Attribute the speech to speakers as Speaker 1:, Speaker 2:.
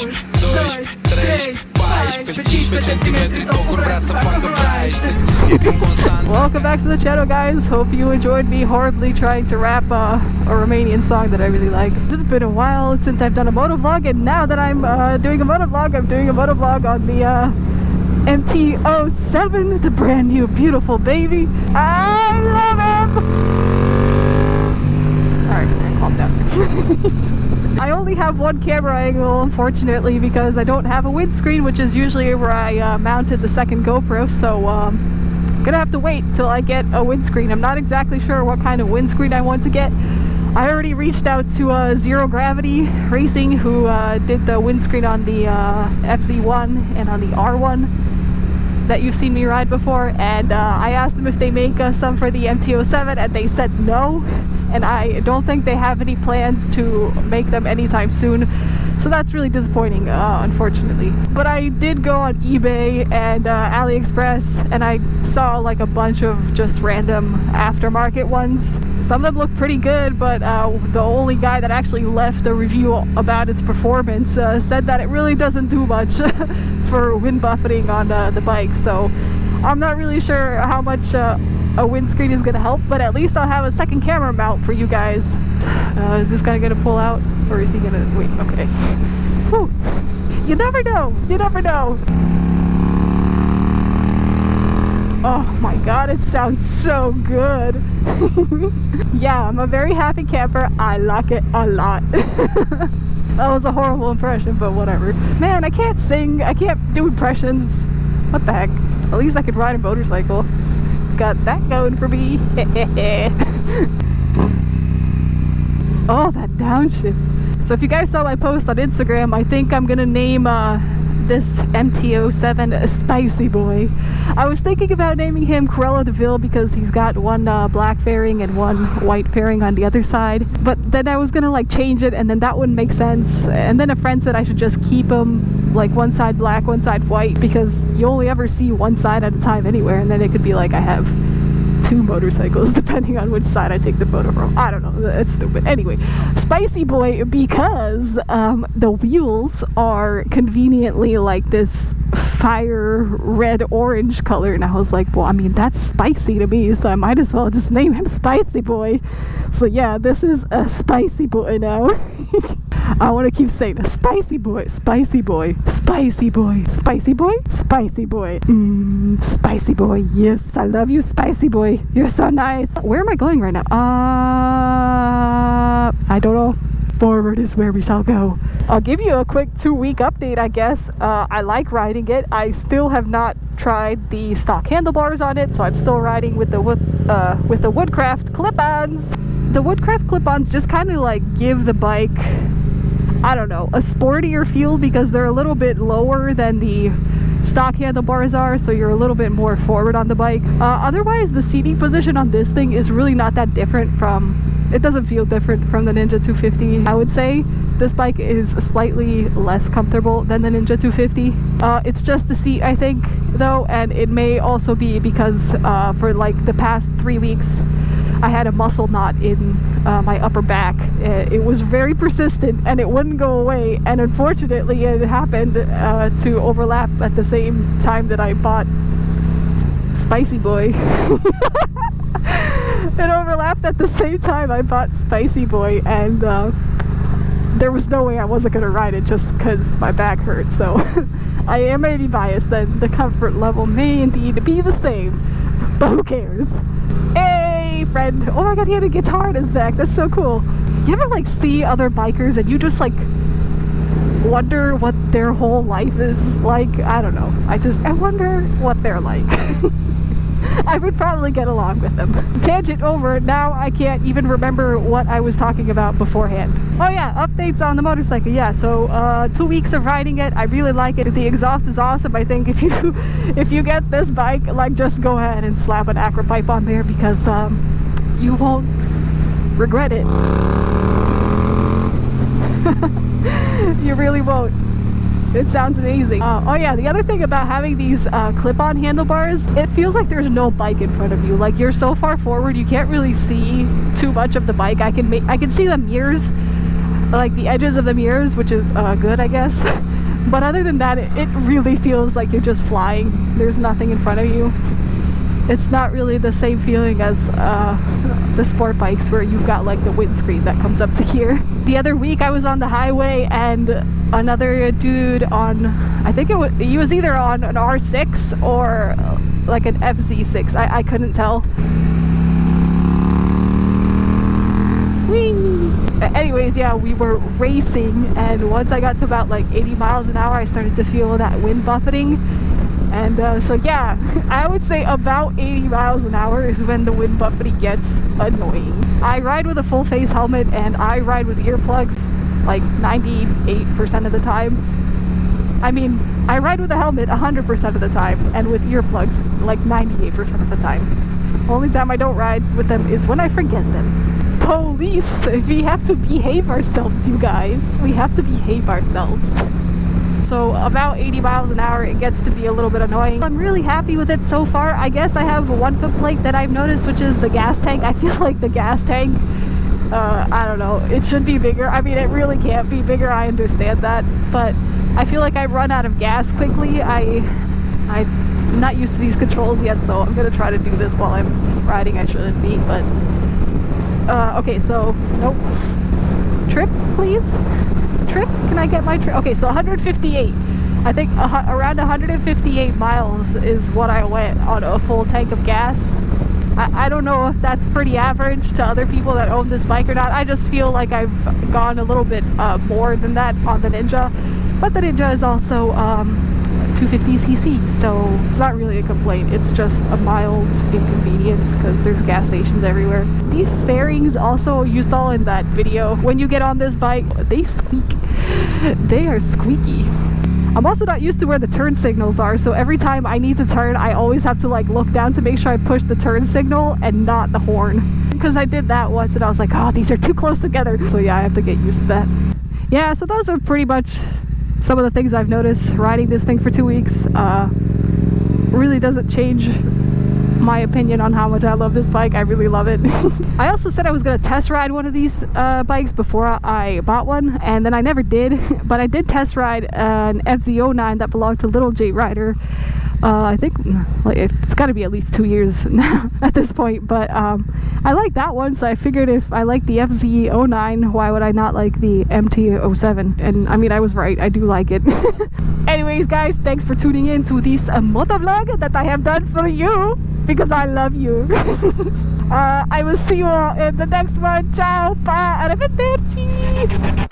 Speaker 1: Welcome back to the channel, guys. Hope you enjoyed me horribly trying to rap a Romanian song that I really like. It's been a while since I've done a motovlog, and now that I'm doing a motovlog, I'm doing a motovlog on the MT07, the brand new beautiful baby. I love him! Alright, calm down. I only have one camera angle, unfortunately, because I don't have a windscreen, which is usually where I mounted the second GoPro, so I'm gonna have to wait till I get a windscreen. I'm not exactly sure what kind of windscreen I want to get. I already reached out to Zero Gravity Racing, who did the windscreen on the FZ1 and on the R1 that you've seen me ride before, and I asked them if they make some for the MT07, and they said no, and I don't think they have any plans to make them anytime soon, so that's really disappointing, unfortunately. But I did go on eBay and AliExpress, and I saw like a bunch of just random aftermarket ones. Some of them look pretty good, but the only guy that actually left a review about its performance said that it really doesn't do much for wind buffeting on the bike, so I'm not really sure how much a windscreen is going to help, but at least I'll have a second camera mount for you guys. Is this guy going to pull out, or is he going to wait? Okay. Whew. You never know. You never know. Oh my god, it sounds so good. Yeah, I'm a very happy camper. I like it a lot. That was a horrible impression, but whatever. Man, I can't sing. I can't do impressions. What the heck? At least I could ride a motorcycle. Got that going for me. Oh, that downshift. So if you guys saw my post on Instagram, I think I'm gonna name this MT07 a Spicy Boy. I was thinking about naming him Cruella de Vil because he's got one black fairing and one white fairing on the other side, but then I was gonna like change it, and then that wouldn't make sense, and then a friend said I should just keep him like one side black, one side white, because you only ever see one side at a time anywhere, and then it could be like I have two motorcycles depending on which side I take the photo from. I don't know, it's stupid. Anyway, Spicy Boy because the wheels are conveniently like this fire red orange color, and I was like, well, I mean, that's spicy to me, so I might as well just name him Spicy Boy. So yeah, this is a Spicy Boy now. I want to keep saying it. Spicy Boy, Spicy Boy, Spicy Boy, Spicy Boy, Spicy Boy. Spicy Boy, yes, I love you, Spicy Boy. You're so nice. Where am I going right now? I don't know. Forward is where we shall go. I'll give you a quick 2-week update, I guess. I like riding it. I still have not tried the stock handlebars on it, so I'm still riding with the Woodcraft clip-ons. The Woodcraft clip-ons just kind of like give the bike, I don't know, a sportier feel because they're a little bit lower than the stock handlebars are, so you're a little bit more forward on the bike. Otherwise, the seating position on this thing is really not that different from, it doesn't feel different from the Ninja 250. I would say this bike is slightly less comfortable than the Ninja 250. It's just the seat, I think, though, and it may also be because for like the past 3 weeks I had a muscle knot in my upper back. It was very persistent and it wouldn't go away, and unfortunately it happened to overlap at the same time that I bought Spicy Boy. It overlapped at the same time I bought Spicy Boy, and there was no way I wasn't going to ride it just because my back hurt, so I am maybe biased that the comfort level may indeed be the same, but who cares? Hey friend, oh my god, he had a guitar in his back, that's so cool. You ever like see other bikers and you just like wonder what their whole life is like? I don't know, I wonder what they're like. I would probably get along with them. Tangent over, now I can't even remember what I was talking about beforehand. Oh yeah, updates on the motorcycle. Yeah, so 2 weeks of riding it. I really like it. The exhaust is awesome. I think if you get this bike, like, just go ahead and slap an acro pipe on there, because you won't regret it. You really won't. It sounds amazing. Oh yeah, the other thing about having these clip-on handlebars, it feels like there's no bike in front of you. Like, you're so far forward, you can't really see too much of the bike. I can see the mirrors, like the edges of the mirrors, which is good, I guess. But other than that, it really feels like you're just flying. There's nothing in front of you. It's not really the same feeling as the sport bikes where you've got like the windscreen that comes up to here. The other week I was on the highway and another dude on, I think he was either on an R6 or like an FZ6. I couldn't tell. Whee! Anyways, yeah, we were racing, and once I got to about like 80 miles an hour, I started to feel that wind buffeting. And so yeah, I would say about 80 miles an hour is when the wind buffeting gets annoying. I ride with a full face helmet and I ride with earplugs like 98% of the time. I mean, I ride with a helmet 100% of the time and with earplugs like 98% of the time. Only time I don't ride with them is when I forget them. Police! We have to behave ourselves, you guys. We have to behave ourselves. So about 80 miles an hour, it gets to be a little bit annoying. I'm really happy with it so far. I guess I have one complaint that I've noticed, which is the gas tank. I feel like the gas tank, I don't know, it should be bigger. I mean, it really can't be bigger, I understand that. But I feel like I run out of gas quickly. I'm not used to these controls yet, so I'm gonna try to do this while I'm riding. I shouldn't be, but... okay, so, nope. Trip, please? Trip? Can I get my trip? Okay, so 158. I think around 158 miles is what I went on a full tank of gas. I don't know if that's pretty average to other people that own this bike or not. I just feel like I've gone a little bit more than that on the Ninja. But the Ninja is also 250cc, so it's not really a complaint. It's just a mild inconvenience because there's gas stations everywhere. These fairings also, you saw in that video, when you get on this bike, they squeak. They are squeaky. I'm also not used to where the turn signals are, so every time I need to turn, I always have to like look down to make sure I push the turn signal and not the horn. Because I did that once and I was like, oh, these are too close together. So yeah, I have to get used to that. Yeah, so those are pretty much some of the things I've noticed riding this thing for 2 weeks. Really doesn't change my opinion on how much I love this bike. I really love it. I also said I was going to test ride one of these bikes before I bought one, and then I never did, but I did test ride an FZ09 that belonged to Little J Rider. I think like it's got to be at least 2 years now at this point, but I like that one, so I figured if I like the FZ09, why would I not like the MT07? And I mean, I was right, I do like it. Anyways guys, thanks for tuning in to this motovlog that I have done for you, because I love you. I will see you all in the next one. Ciao, bye, arrivederci.